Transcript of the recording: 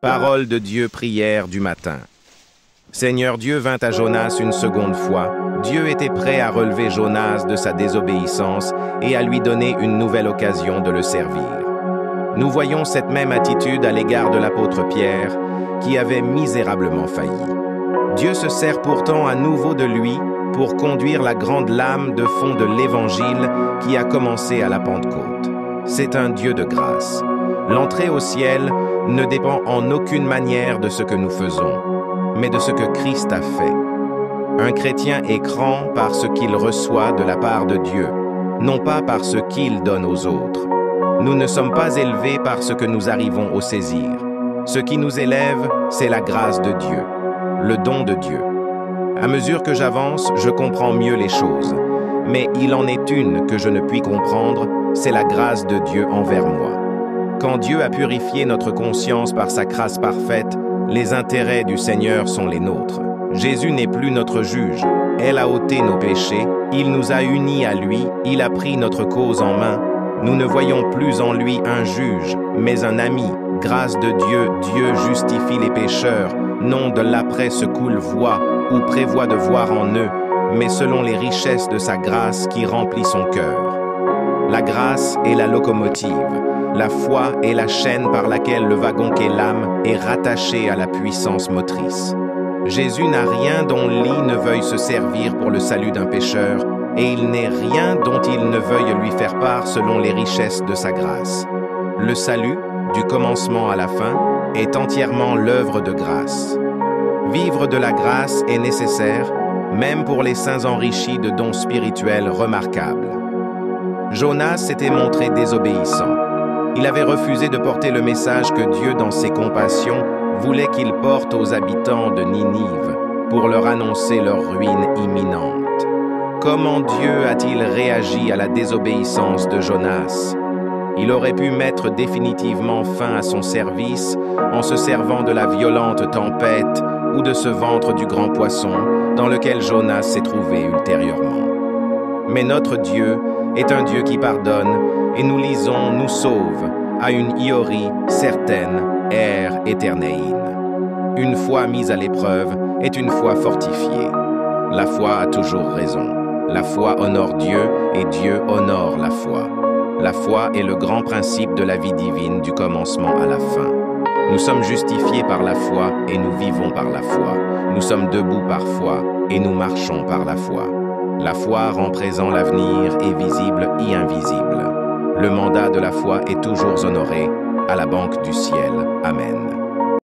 Parole de Dieu, prière du matin. Seigneur Dieu vint à Jonas une seconde fois. Dieu était prêt à relever Jonas de sa désobéissance et à lui donner une nouvelle occasion de le servir. Nous voyons cette même attitude à l'égard de l'apôtre Pierre, qui avait misérablement failli. Dieu se sert pourtant à nouveau de lui pour conduire la grande lame de fond de l'Évangile qui a commencé à la Pentecôte. C'est un Dieu de grâce. L'entrée au ciel ne dépend en aucune manière de ce que nous faisons, mais de ce que Christ a fait. Un chrétien est grand par ce qu'il reçoit de la part de Dieu, non pas par ce qu'il donne aux autres. Nous ne sommes pas élevés par ce que nous arrivons au saisir. Ce qui nous élève, c'est la grâce de Dieu, le don de Dieu. À mesure que j'avance, je comprends mieux les choses, mais il en est une que je ne puis comprendre, c'est la grâce de Dieu envers moi. Quand Dieu a purifié notre conscience par sa grâce parfaite, les intérêts du Seigneur sont les nôtres. Jésus n'est plus notre juge. Elle a ôté nos péchés, il nous a unis à lui, il a pris notre cause en main. Nous ne voyons plus en lui un juge, mais un ami. Grâce de Dieu, Dieu justifie les pécheurs, non de l'après ce qu'ils voient ou prévoit de voir en eux, mais selon les richesses de sa grâce qui remplit son cœur. La grâce est la locomotive. La foi est la chaîne par laquelle le wagon qu'est l'âme est rattaché à la puissance motrice. Jésus n'a rien dont l'I ne veuille se servir pour le salut d'un pécheur, et il n'est rien dont il ne veuille lui faire part selon les richesses de sa grâce. Le salut, du commencement à la fin, est entièrement l'œuvre de grâce. Vivre de la grâce est nécessaire, même pour les saints enrichis de dons spirituels remarquables. Jonas s'était montré désobéissant. Il avait refusé de porter le message que Dieu, dans ses compassions, voulait qu'il porte aux habitants de Ninive pour leur annoncer leur ruine imminente. Comment Dieu a-t-il réagi à la désobéissance de Jonas? Il aurait pu mettre définitivement fin à son service en se servant de la violente tempête ou de ce ventre du grand poisson dans lequel Jonas s'est trouvé ultérieurement. Mais notre Dieu est un Dieu qui pardonne, et nous lisons « nous sauve » à une iori certaine, éternéine. Une foi mise à l'épreuve est une foi fortifiée. La foi a toujours raison. La foi honore Dieu et Dieu honore la foi. La foi est le grand principe de la vie divine du commencement à la fin. Nous sommes justifiés par la foi et nous vivons par la foi. Nous sommes debout par foi et nous marchons par la foi. La foi rend présent l'avenir et visible et invisible. Le mandat de la foi est toujours honoré à la banque du ciel. Amen.